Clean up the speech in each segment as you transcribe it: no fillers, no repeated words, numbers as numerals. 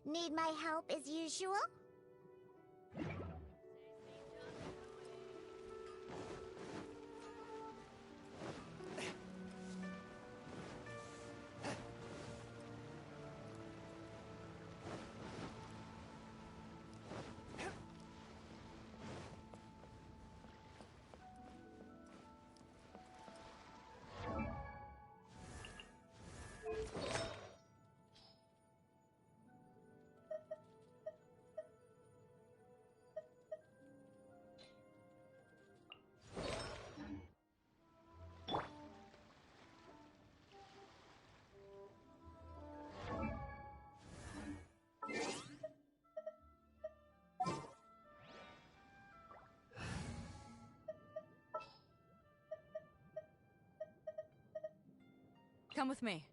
Need my help as usual? Come with me.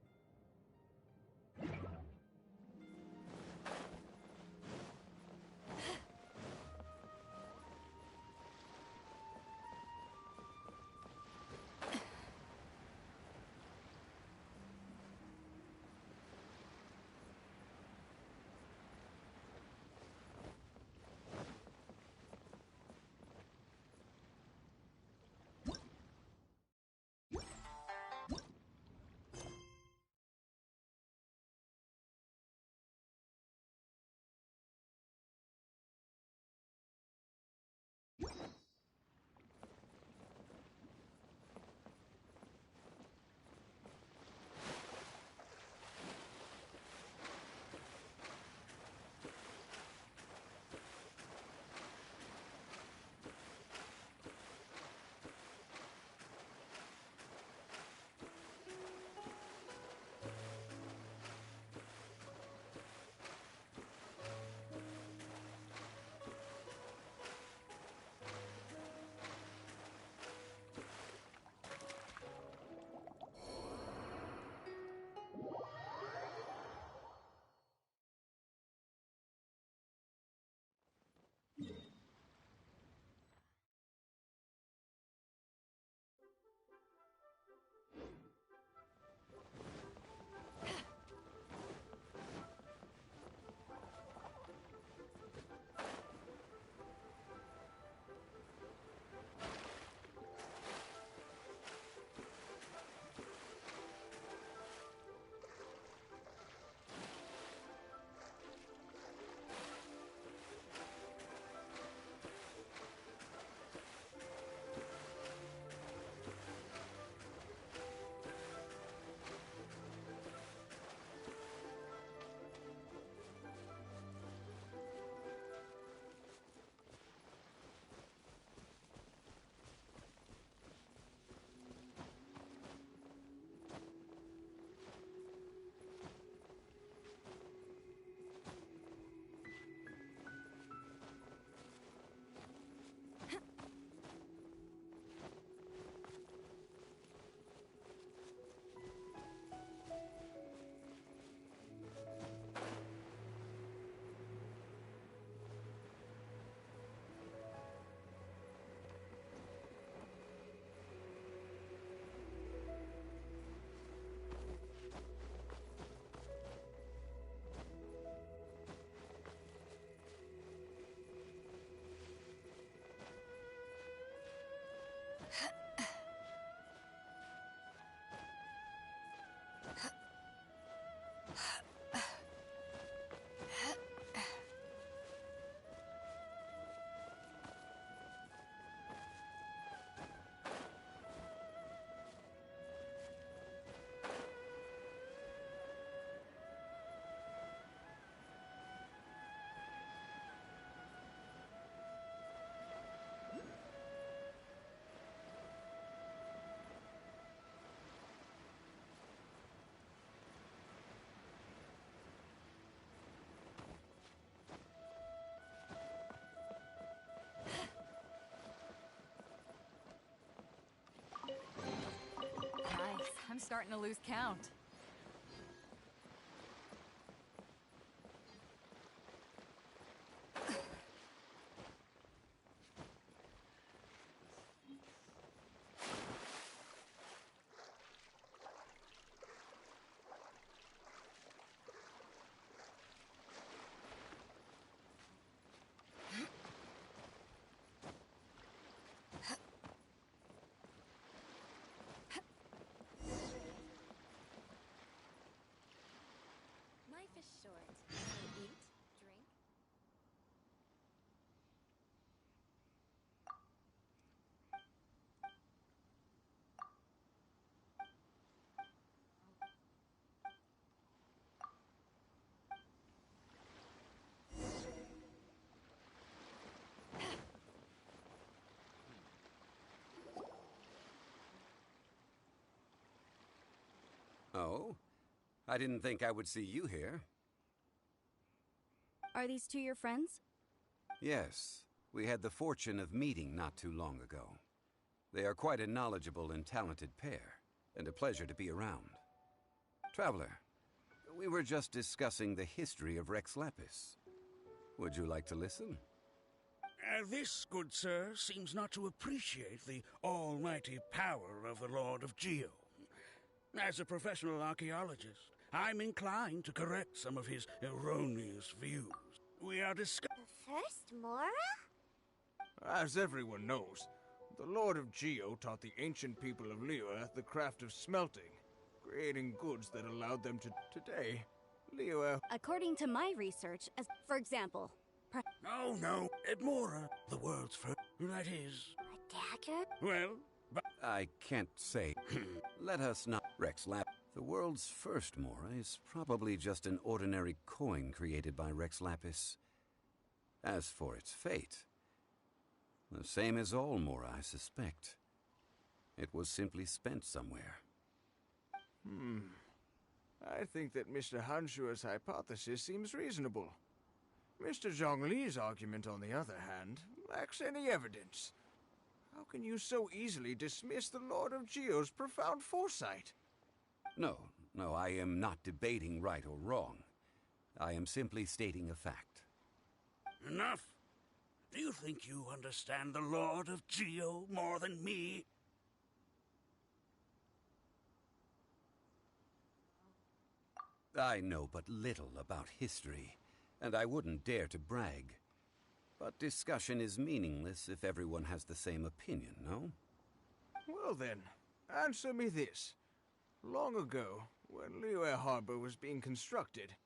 Nice. I'm starting to lose count. short. So eat, drink. Oh? I didn't think I would see you here. Are these two your friends? Yes, we had the fortune of meeting not too long ago. They are quite a knowledgeable and talented pair, and a pleasure to be around. Traveler, we were just discussing the history of Rex Lapis. Would you like to listen? This, good sir, seems not to appreciate the almighty power of the Lord of Geo. As a professional archaeologist, I'm inclined to correct some of his erroneous views. We are discussing... The first Mora? As everyone knows, the Lord of Geo taught the ancient people of Liyue the craft of smelting, creating goods that allowed them to... Today, Liyue... According to my research, as for example... No, Mora, the world's first... That is... A dagger? Well, but... I can't say. Let us not... Rex Lapis. The world's first Mora is probably just an ordinary coin created by Rex Lapis. As for its fate, the same as all Mora, I suspect. It was simply spent somewhere. I think that Mr. Hanshua's hypothesis seems reasonable. Mr. Zhongli's argument, on the other hand, lacks any evidence. How can you so easily dismiss the Lord of Geo's profound foresight? No, I am not debating right or wrong. I am simply stating a fact. Enough. Do you think you understand the Lord of Geo more than me? I know but little about history, and I wouldn't dare to brag. But discussion is meaningless if everyone has the same opinion, no? Well then, answer me this. Long ago, when Liyue Harbor was being constructed,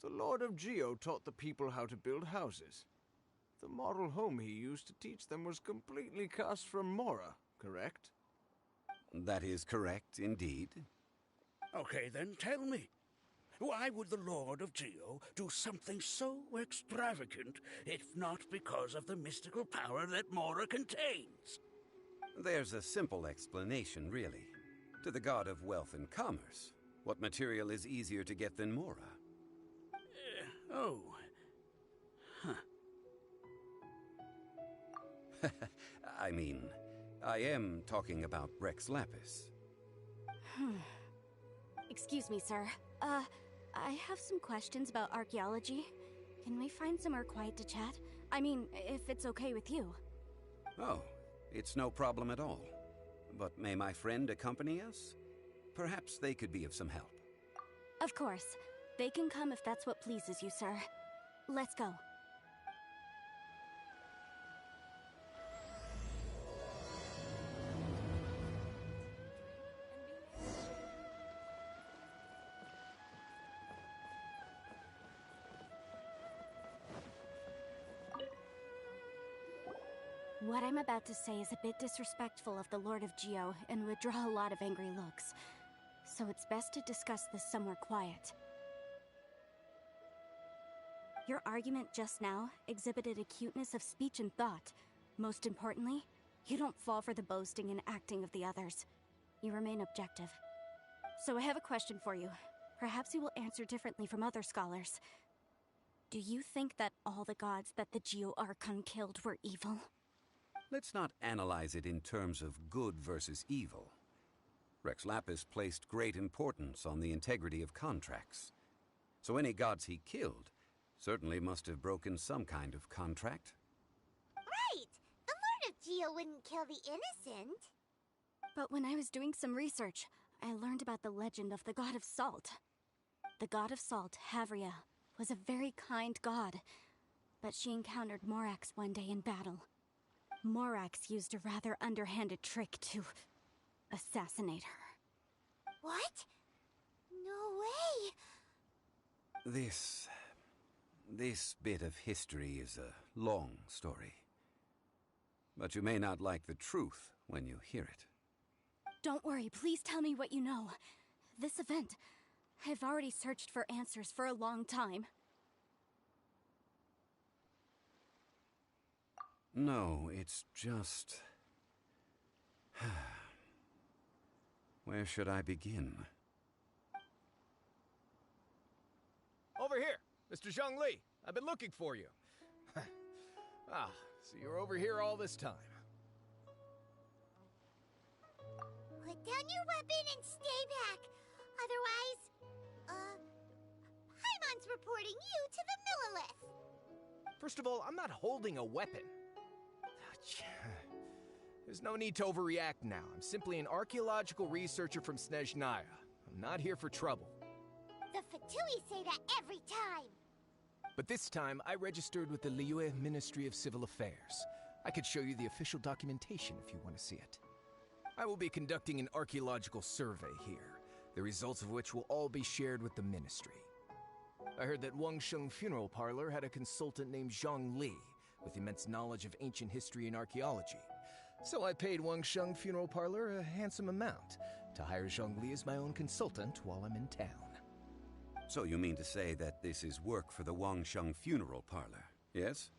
the Lord of Geo taught the people how to build houses. The model home he used to teach them was completely cast from Mora, correct? That is correct, indeed. Okay, then tell me. Why would the Lord of Geo do something so extravagant, if not because of the mystical power that Mora contains? There's a simple explanation, really. To the god of wealth and commerce, what material is easier to get than Mora? Oh. Huh. I mean, I am talking about Rex Lapis. Excuse me, sir. I have some questions about archaeology. Can we find somewhere quiet to chat? I mean, if it's okay with you. Oh, it's no problem at all. But may my friend accompany us? Perhaps they could be of some help. Of course. They can come if that's what pleases you, sir. Let's go. What I'm about to say is a bit disrespectful of the Lord of Geo and would draw a lot of angry looks. So it's best to discuss this somewhere quiet. Your argument just now exhibited acuteness of speech and thought. Most importantly, you don't fall for the boasting and acting of the others. You remain objective. So I have a question for you. Perhaps you will answer differently from other scholars. Do you think that all the gods that the Geo Archon killed were evil? Let's not analyze it in terms of good versus evil. Rex Lapis placed great importance on the integrity of contracts. So any gods he killed certainly must have broken some kind of contract. Right! The Lord of Geo wouldn't kill the innocent. But when I was doing some research, I learned about the legend of the god of salt. The god of salt, Havria, was a very kind god, but she encountered Morax one day in battle. Morax used a rather underhanded trick to assassinate her. What? No way! This bit of history is a long story. But you may not like the truth when you hear it. Don't worry, please tell me what you know. This event, I've already searched for answers for a long time. No, it's just... Where should I begin? Over here, Mr. Zhongli. I've been looking for you. So you're over here all this time. Put down your weapon and stay back. Otherwise, Paimon's reporting you to the Millilith. First of all, I'm not holding a weapon. There's no need to overreact now. I'm simply an archaeological researcher from Snezhnaya. I'm not here for trouble. The Fatui say that every time. But this time, I registered with the Liyue Ministry of Civil Affairs. I could show you the official documentation if you want to see it. I will be conducting an archaeological survey here, the results of which will all be shared with the ministry. I heard that Wangsheng Funeral Parlor had a consultant named Zhang Li, with immense knowledge of ancient history and archaeology. So I paid Wangsheng Funeral Parlor a handsome amount to hire Zhang Li as my own consultant while I'm in town. So you mean to say that this is work for the Wangsheng Funeral Parlor, yes?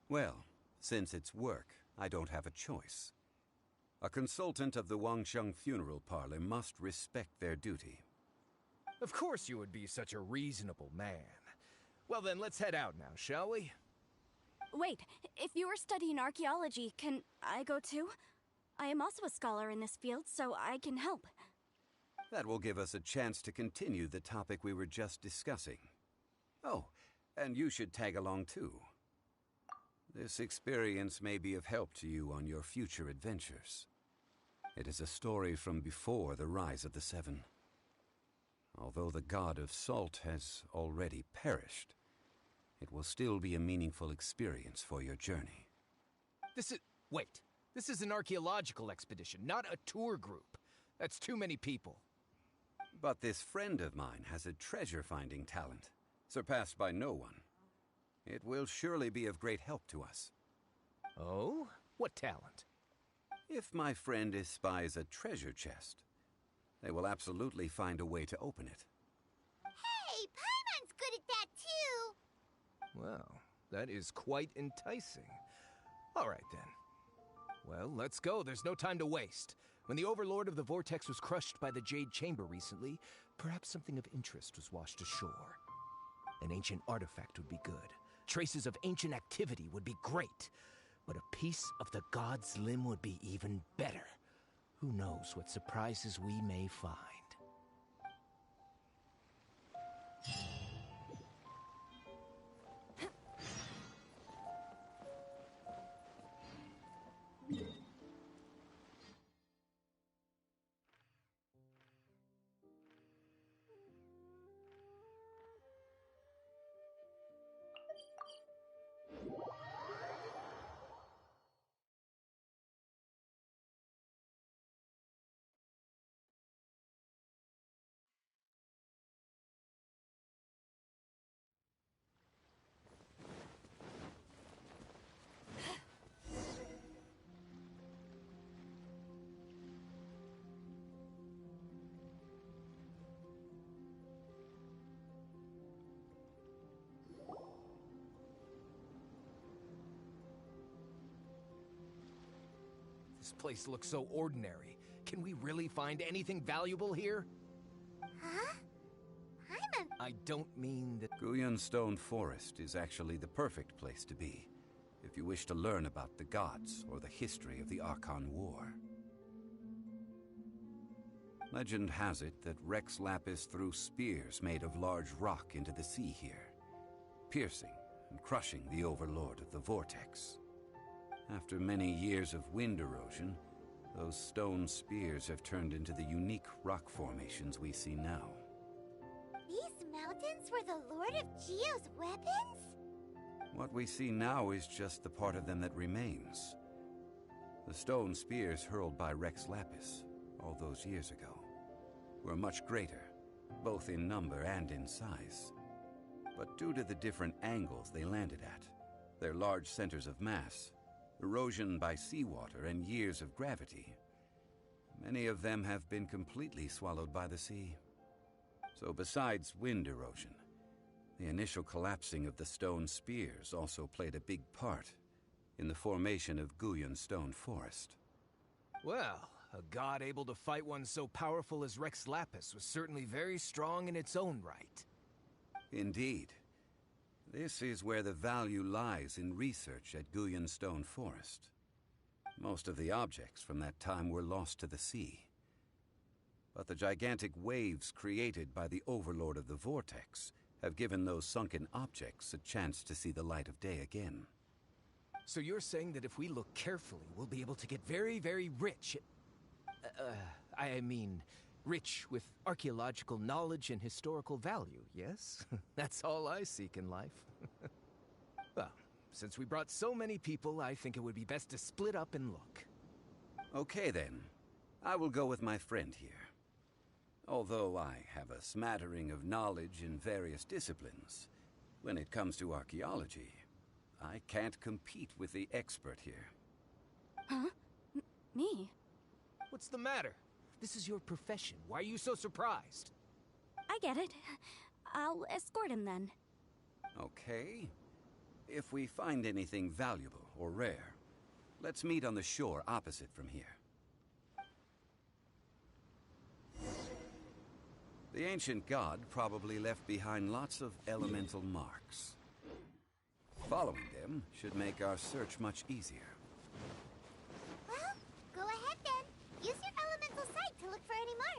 Well, since it's work, I don't have a choice. A consultant of the Wangsheng Funeral Parlor must respect their duty. Of course you would be such a reasonable man. Well then, let's head out now, shall we? Wait, if you are studying archaeology, can I go too? I am also a scholar in this field, so I can help. That will give us a chance to continue the topic we were just discussing. Oh, and you should tag along too. This experience may be of help to you on your future adventures. It is a story from before the rise of the Seven. Although the god of salt has already perished, it will still be a meaningful experience for your journey. Wait. This is an archaeological expedition, not a tour group. That's too many people. But this friend of mine has a treasure-finding talent, surpassed by no one. It will surely be of great help to us. Oh? What talent? If my friend espies a treasure chest, they will absolutely find a way to open it. Hey, Paimon's good at that too. Well, that is quite enticing. All right then. Well, let's go. There's no time to waste. When the Overlord of the Vortex was crushed by the Jade Chamber recently, perhaps something of interest was washed ashore. An ancient artifact would be good. Traces of ancient activity would be great. But a piece of the god's limb would be even better. Who knows what surprises we may find. This place looks so ordinary. Can we really find anything valuable here? Huh? I don't mean that... Guyan Stone Forest is actually the perfect place to be, if you wish to learn about the gods or the history of the Archon War. Legend has it that Rex Lapis threw spears made of large rock into the sea here, piercing and crushing the Overlord of the Vortex. After many years of wind erosion, those stone spears have turned into the unique rock formations we see now. These mountains were the Lord of Geo's weapons? What we see now is just the part of them that remains. The stone spears hurled by Rex Lapis all those years ago were much greater, both in number and in size. But due to the different angles they landed at, their large centers of mass, erosion by seawater, and years of gravity, many of them have been completely swallowed by the sea. So besides wind erosion, the initial collapsing of the stone spears also played a big part in the formation of Guyun Stone Forest. Well, a god able to fight one so powerful as Rex Lapis was certainly very strong in its own right. Indeed. This is where the value lies in research at Guyun Stone Forest. Most of the objects from that time were lost to the sea. But the gigantic waves created by the Overlord of the Vortex have given those sunken objects a chance to see the light of day again. So you're saying that if we look carefully, we'll be able to get very, very rich. I mean, rich with archaeological knowledge and historical value, yes? That's all I seek in life. Well, since we brought so many people, I think it would be best to split up and look. Okay then. I will go with my friend here. Although I have a smattering of knowledge in various disciplines, when it comes to archaeology, I can't compete with the expert here. Huh? Me? What's the matter? This is your profession. Why are you so surprised? I get it. I'll escort him then. Okay. If we find anything valuable or rare, let's meet on the shore opposite from here. The ancient god probably left behind lots of elemental marks. Following them should make our search much easier. Well, go ahead then. Use your elemental sight to look for any marks.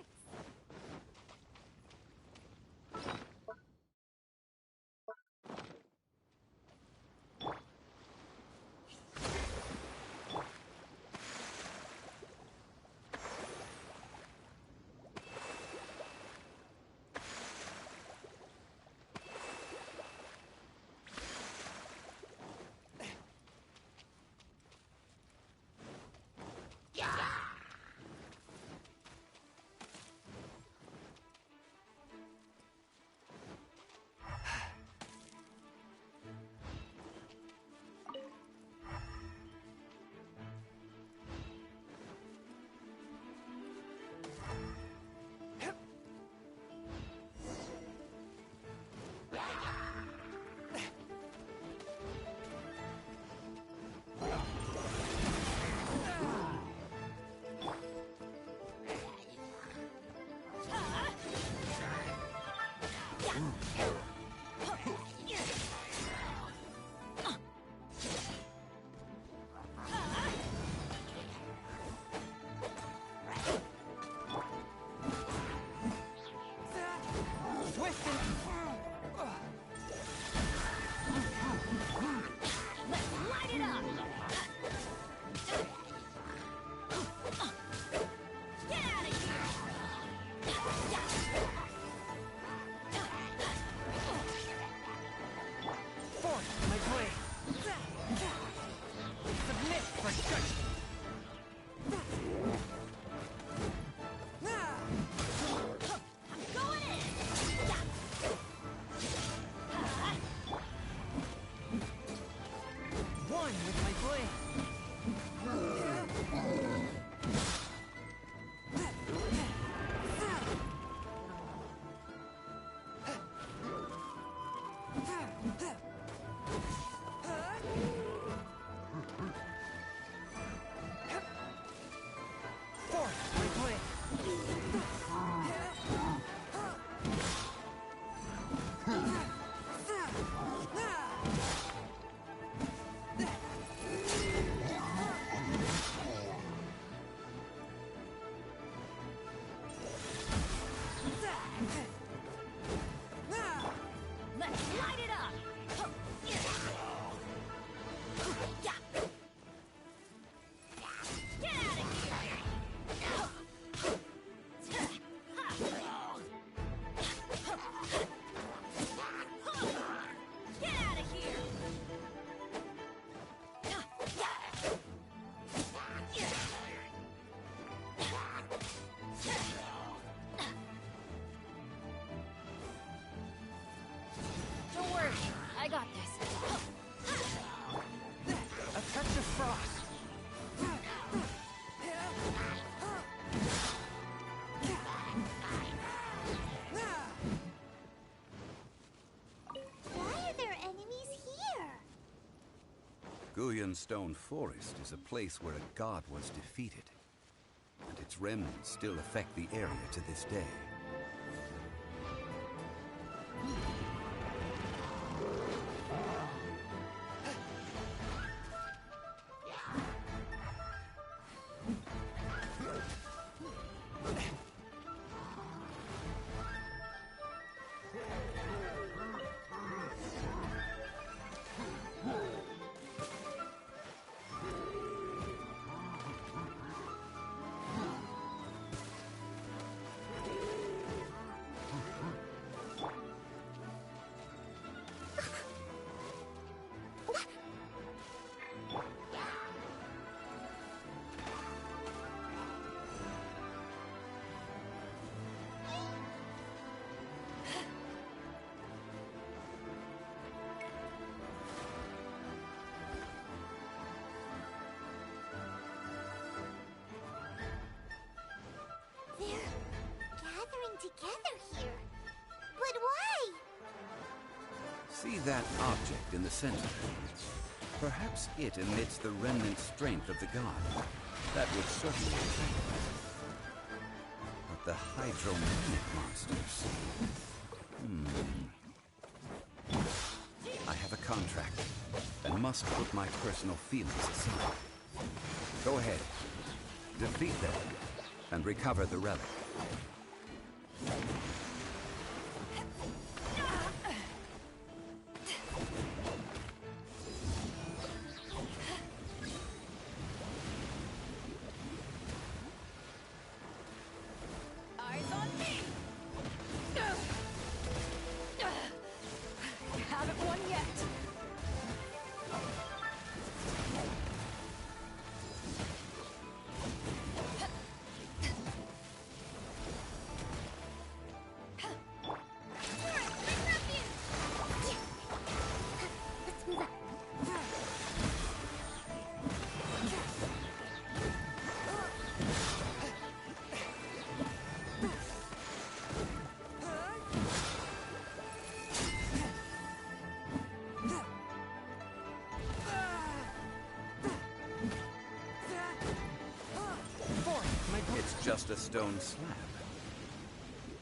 Guyan Stone Forest is a place where a god was defeated, and its remnants still affect the area to this day. Together here. But why? See that object in the center? Perhaps it emits the remnant strength of the god. That would certainly affect them. But the hydromanic monsters... I have a contract and must put my personal feelings aside. Go ahead. Defeat them and recover the relic. It's just a stone slab,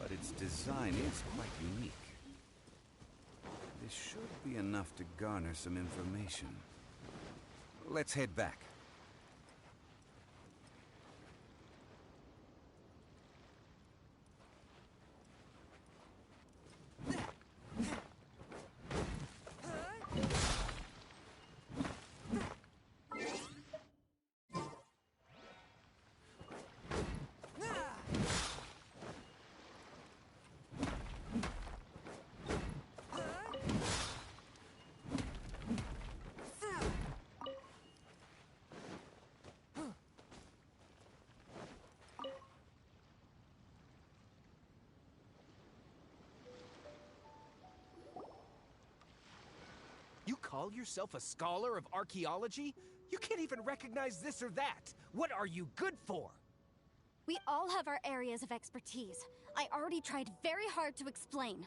but its design is quite unique. This should be enough to garner some information. Let's head back. You call yourself a scholar of archaeology? You can't even recognize this or that. What are you good for? We all have our areas of expertise. I already tried very hard to explain.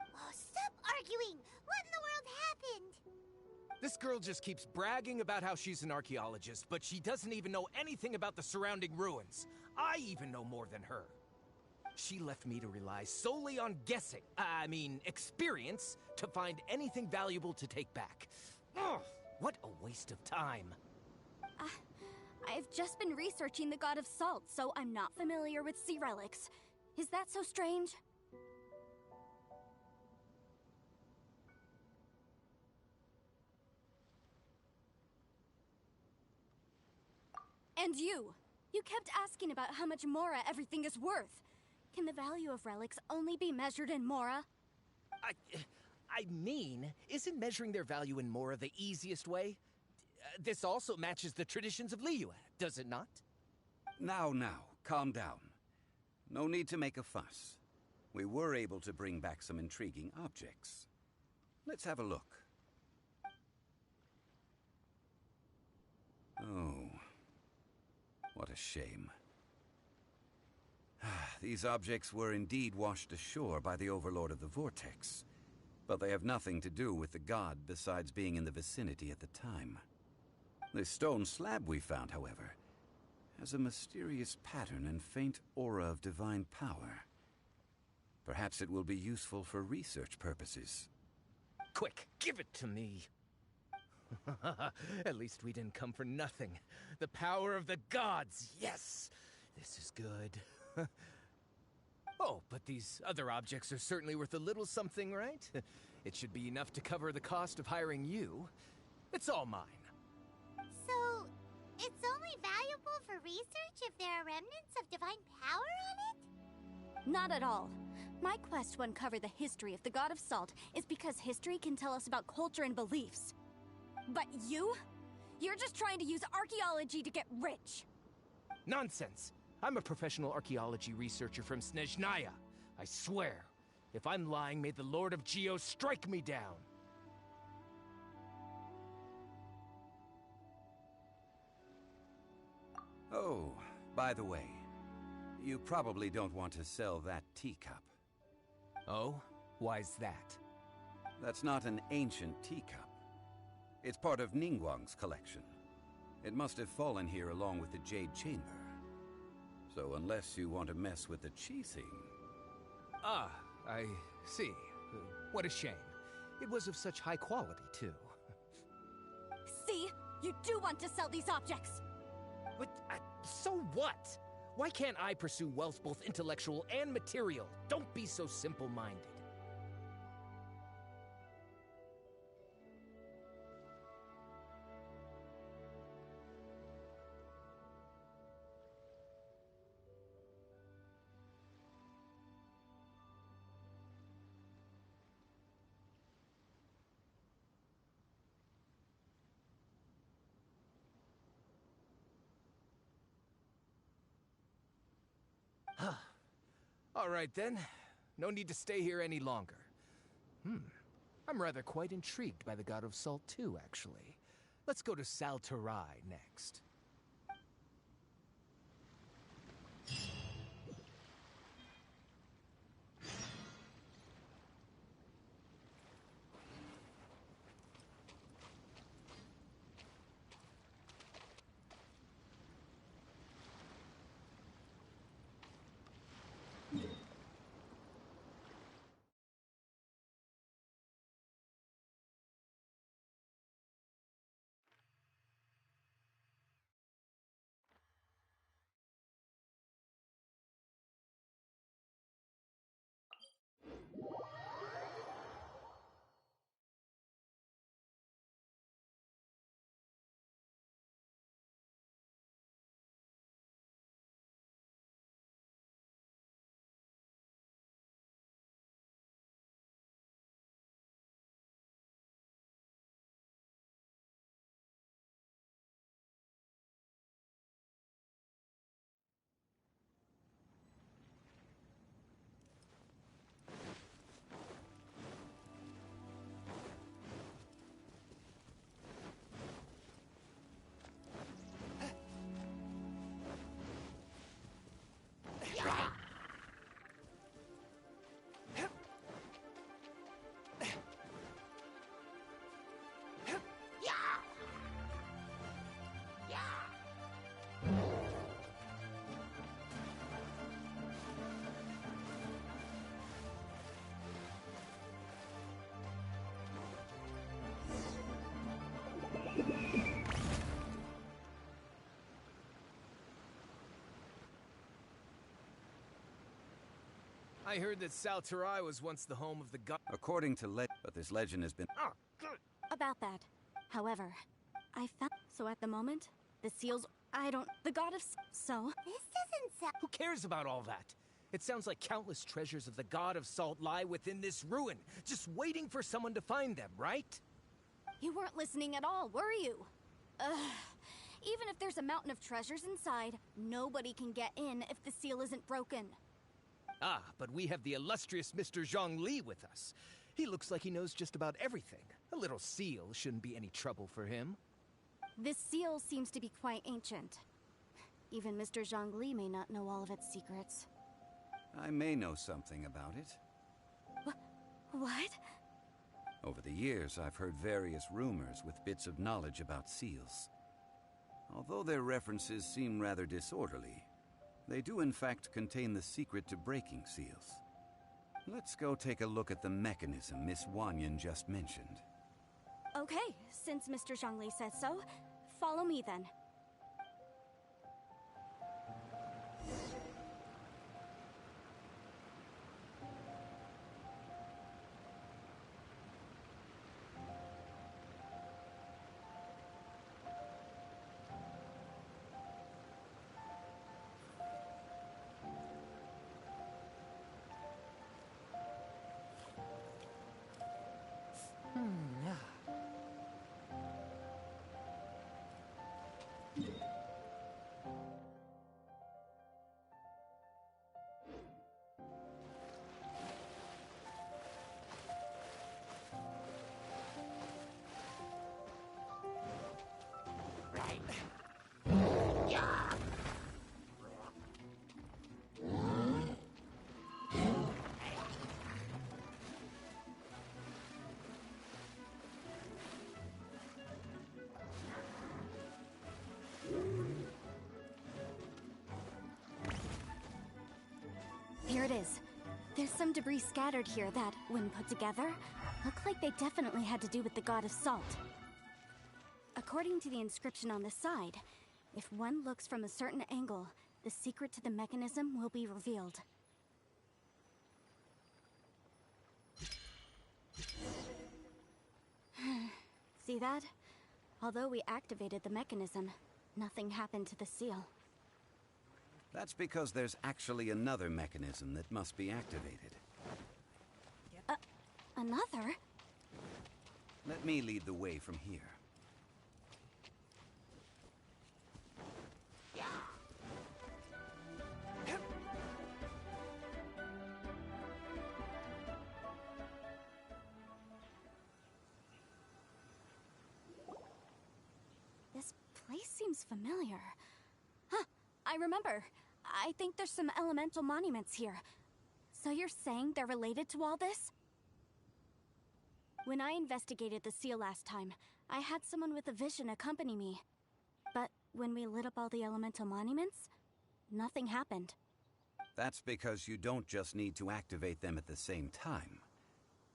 Oh, stop arguing! What in the world happened? This girl just keeps bragging about how she's an archaeologist, but she doesn't even know anything about the surrounding ruins. I even know more than her. She left me to rely solely on guessing, experience, to find anything valuable to take back. Ugh, what a waste of time. I've just been researching the God of Salt, so I'm not familiar with sea relics. Is that so strange? And you kept asking about how much Mora everything is worth. Can the value of relics only be measured in Mora? Isn't measuring their value in Mora the easiest way? This also matches the traditions of Liyue, does it not? Now, calm down. No need to make a fuss. We were able to bring back some intriguing objects. Let's have a look. Oh, what a shame. These objects were indeed washed ashore by the Overlord of the Vortex, but they have nothing to do with the god besides being in the vicinity at the time. The stone slab we found, however, has a mysterious pattern and faint aura of divine power. Perhaps it will be useful for research purposes. Quick, give it to me. At least we didn't come for nothing. The power of the gods, yes! This is good. Oh, but these other objects are certainly worth a little something, right? It should be enough to cover the cost of hiring you. It's all mine. So, it's only valuable for research if there are remnants of divine power on it? Not at all. My quest to uncover the history of the God of Salt is because history can tell us about culture and beliefs. But you? You're just trying to use archaeology to get rich. Nonsense! I'm a professional archaeology researcher from Snezhnaya. I swear, if I'm lying, may the Lord of Geo strike me down. Oh, by the way, you probably don't want to sell that teacup. Oh? Why's that? That's not an ancient teacup. It's part of Ningguang's collection. It must have fallen here along with the Jade Chamber. So unless you want to mess with the chi thing... Ah, I see. What a shame. It was of such high quality, too. See? You do want to sell these objects! But, so what? Why can't I pursue wealth both intellectual and material? Don't be so simple-minded. All right, then. No need to stay here any longer. I'm rather quite intrigued by the God of Salt, too, actually. Let's go to Saltarai next. I heard that Saltarai was once the home of the god. According to but this legend has been... About that. However, I found... So at the moment, the seals... The God of... So... This doesn't sound... Who cares about all that? It sounds like countless treasures of the God of Salt lie within this ruin, just waiting for someone to find them, right? You weren't listening at all, were you? Ugh. Even if there's a mountain of treasures inside, nobody can get in if the seal isn't broken. Ah, but we have the illustrious Mr. Zhongli with us. He looks like he knows just about everything. A little seal shouldn't be any trouble for him. This seal seems to be quite ancient. Even Mr. Zhongli may not know all of its secrets. I may know something about it. What? Over the years, I've heard various rumors with bits of knowledge about seals. Although their references seem rather disorderly, they do in fact contain the secret to breaking seals. Let's go take a look at the mechanism Miss Wanyan just mentioned. Okay, since Mr. Zhongli says so, follow me then. Here it is. There's some debris scattered here that, when put together, look like they definitely had to do with the god of salt. According to the inscription on the side, if one looks from a certain angle, the secret to the mechanism will be revealed. See that? Although we activated the mechanism, nothing happened to the seal. That's because there's actually another mechanism that must be activated. Another? Let me lead the way from here. This place seems familiar. Huh, I remember. I think there's some elemental monuments here. So you're saying they're related to all this? When I investigated the seal last time, I had someone with a vision accompany me. But when we lit up all the elemental monuments, nothing happened. That's because you don't just need to activate them at the same time,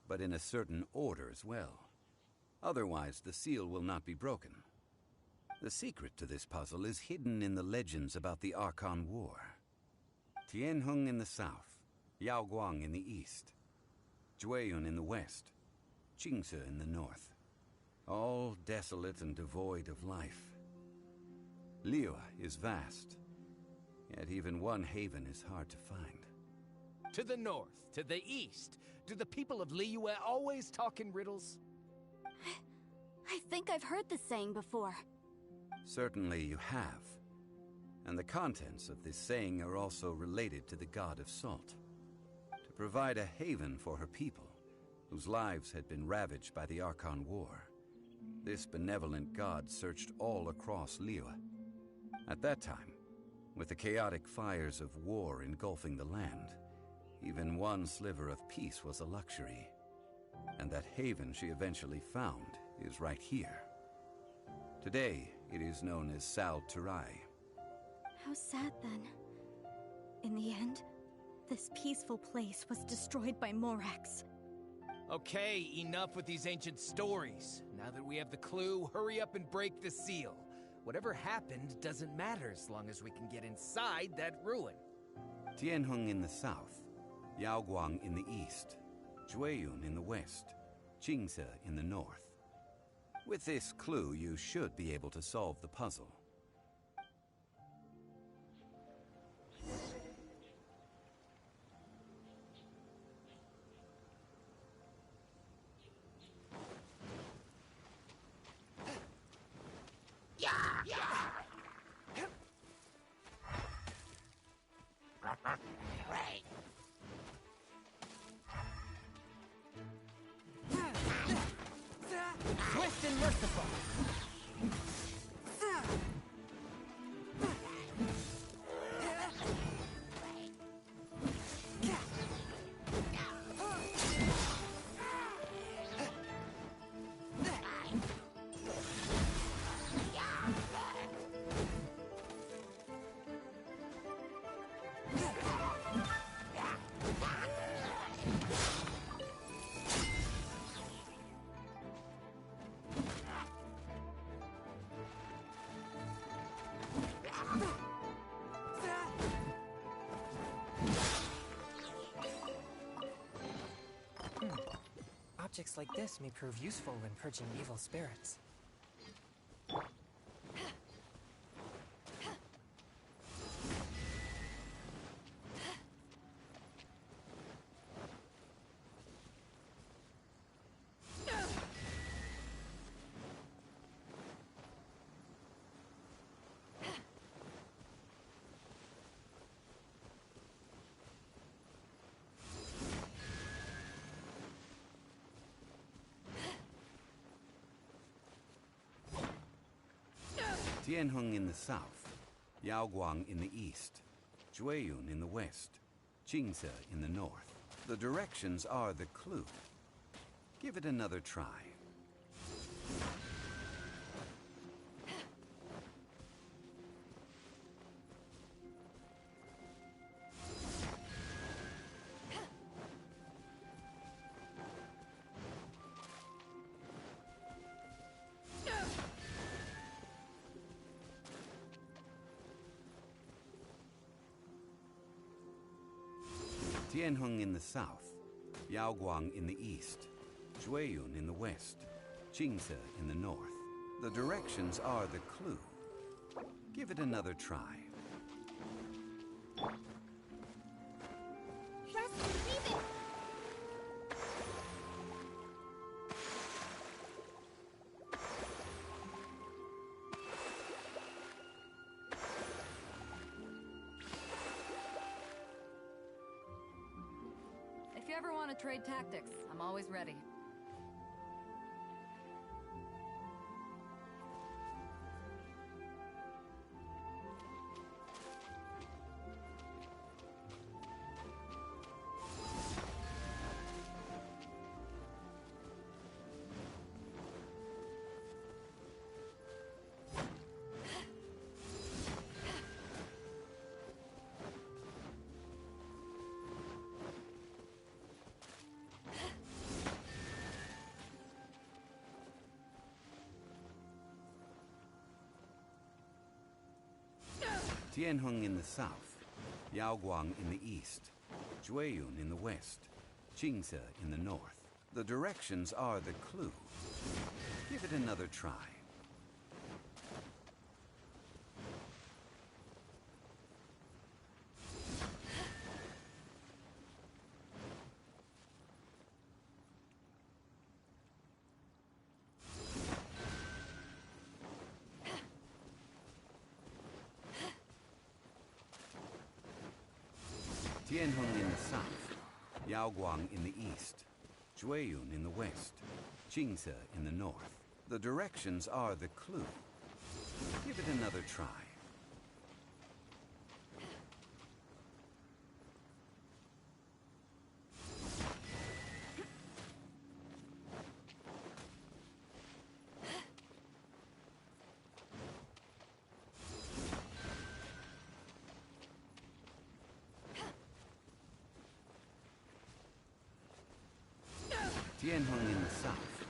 but in a certain order as well. Otherwise, the seal will not be broken. The secret to this puzzle is hidden in the legends about the Archon War. Tianheng in the south, Yaoguang in the east, Jueyun in the west, Qingce in the north. All desolate and devoid of life. Liyue is vast, yet even one haven is hard to find. To the north, to the east. Do the people of Liyue always talk in riddles? I think I've heard this saying before. Certainly you have. And the contents of this saying are also related to the god of salt. To provide a haven for her people, whose lives had been ravaged by the Archon War, this benevolent god searched all across Liyue. At that time, with the chaotic fires of war engulfing the land, even one sliver of peace was a luxury. And that haven she eventually found is right here. Today, it is known as Sal Turai. How sad then. In the end, this peaceful place was destroyed by Morax. Okay, enough with these ancient stories. Now that we have the clue, hurry up and break the seal. Whatever happened doesn't matter as long as we can get inside that ruin. Tianheng in the south, Yaoguang in the east, Jueyun in the west, Qingce in the north. With this clue, you should be able to solve the puzzle. Swift and merciful. Artifacts like this may prove useful when purging evil spirits. Tianheng in the south, Yaoguang in the east, Jueyun in the west, Jingze in the north. The directions are the clue. Give it another try. Tianheng in the south, Yaoguang in the east, Jueyun in the west, Jingze in the north. The directions are the clue. Give it another try. Trust and believe it! If you ever want to trade tactics, I'm always ready. Tianheng in the south, Yaoguang in the east, Jueyun in the west, Jingze in the north. The directions are the clue. Give it another try. Tianheng in the south, Yaoguang in the east, Jueyun in the west, Jingze in the north. The directions are the clue. Give it another try. Tianheng in the south,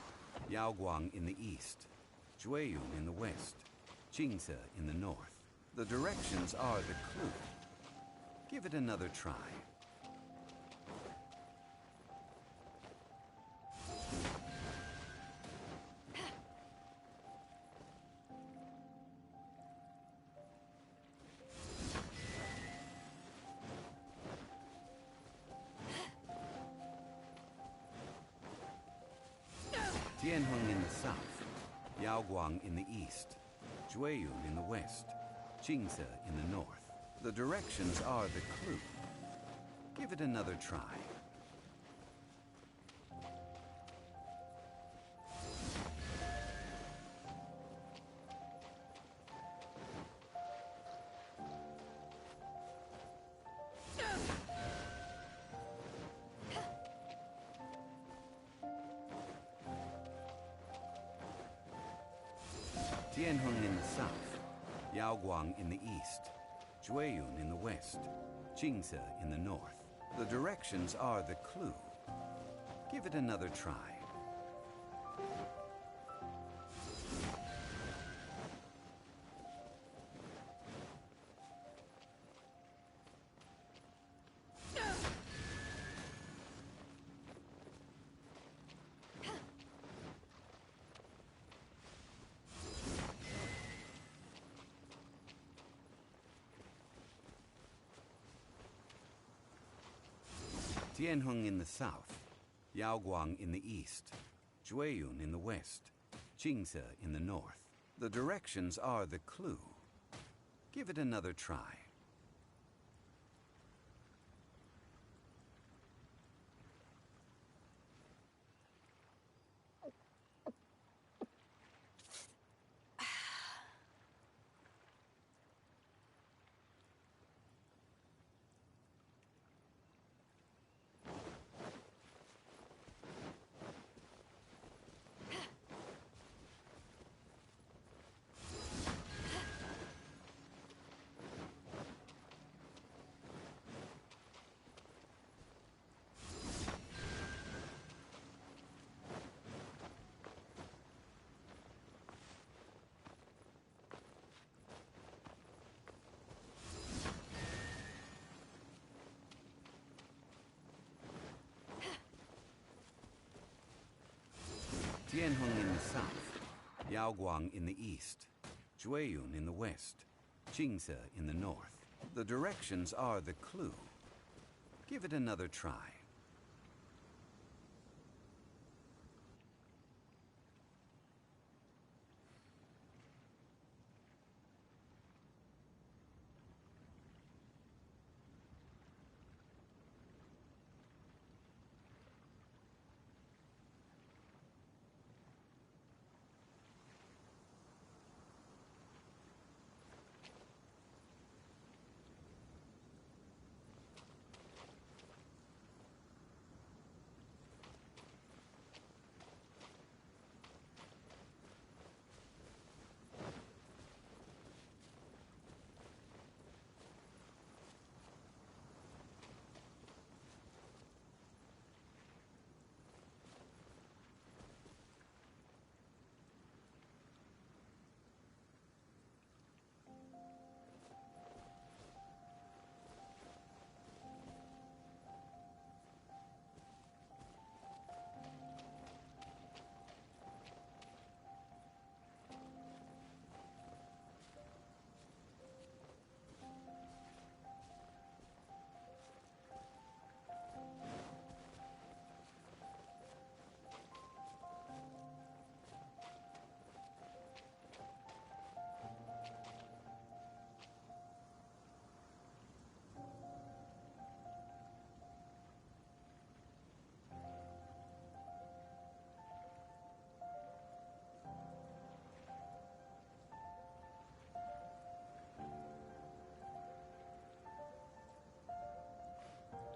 Yaoguang in the east, Jueyun in the west, Jingze in the north. The directions are the clue. Give it another try. Tianheng in the south, Yaoguang in the east, Jueyun in the west, Jingze in the north. The directions are the clue. Give it another try. Tianheng in the south, Yaoguang in the east, Jueyun in the west, Jingze in the north. The directions are the clue. Give it another try. Tianheng in the south, Yaoguang in the east, Jueyun in the west, Jingze in the north. The directions are the clue. Give it another try. Tianheng in the south, Yaoguang in the east, Jueyun in the west, Jingze in the north. The directions are the clue. Give it another try.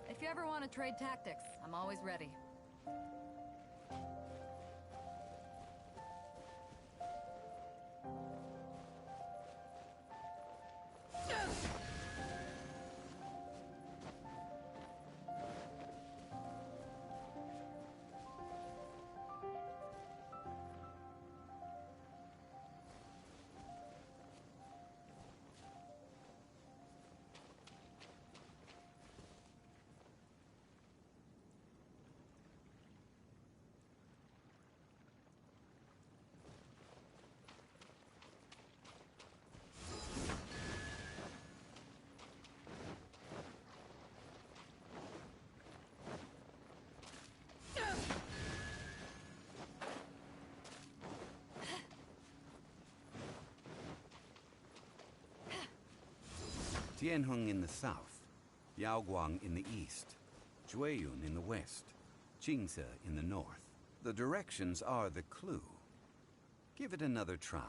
If you ever want to trade tactics, I'm always ready. Tianheng in the south, Yaoguang in the east, Jueyun in the west, Jingze in the north. The directions are the clue. Give it another try.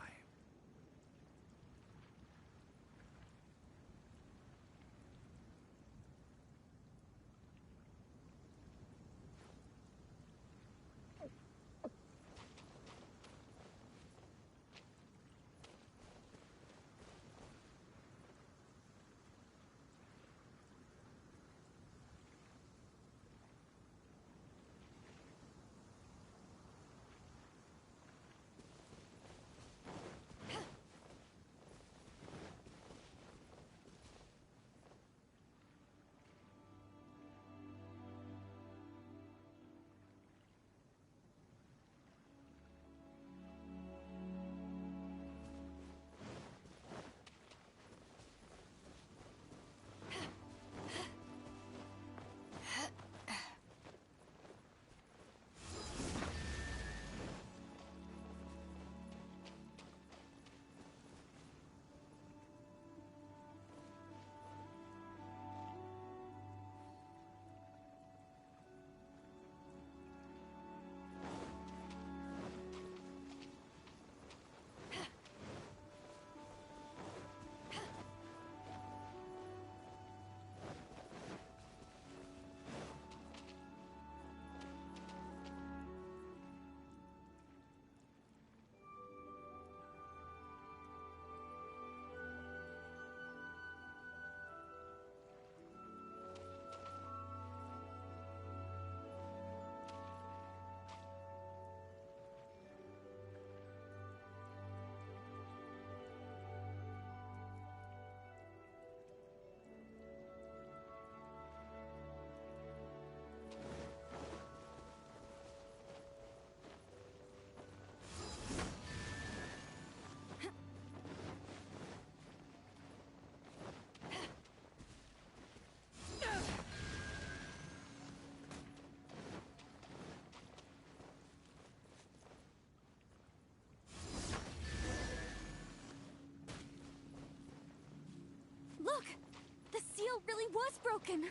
was broken!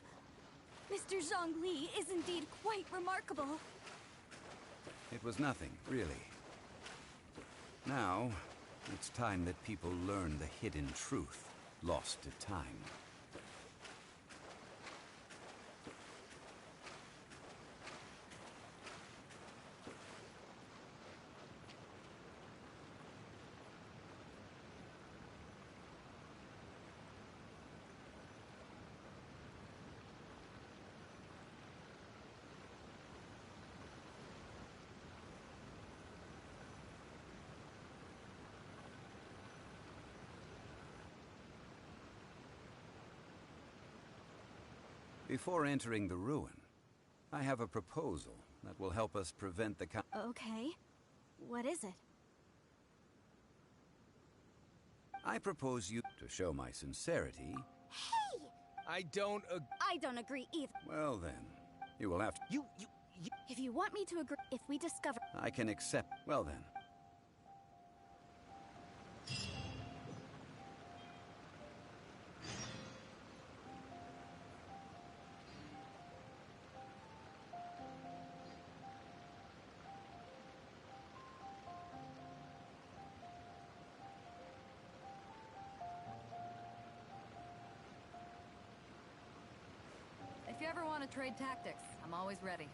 Mr. Zhongli is indeed quite remarkable. It was nothing, really. Now, it's time that people learn the hidden truth lost to time. Before entering the ruin, I have a proposal that will help us prevent the Okay. What is it? I propose you to show my sincerity. Hey! I don't I don't agree either. Well then, you will have to... You... If you want me to agree, if we discover... I can accept... Well then. If you ever want to trade tactics, I'm always ready.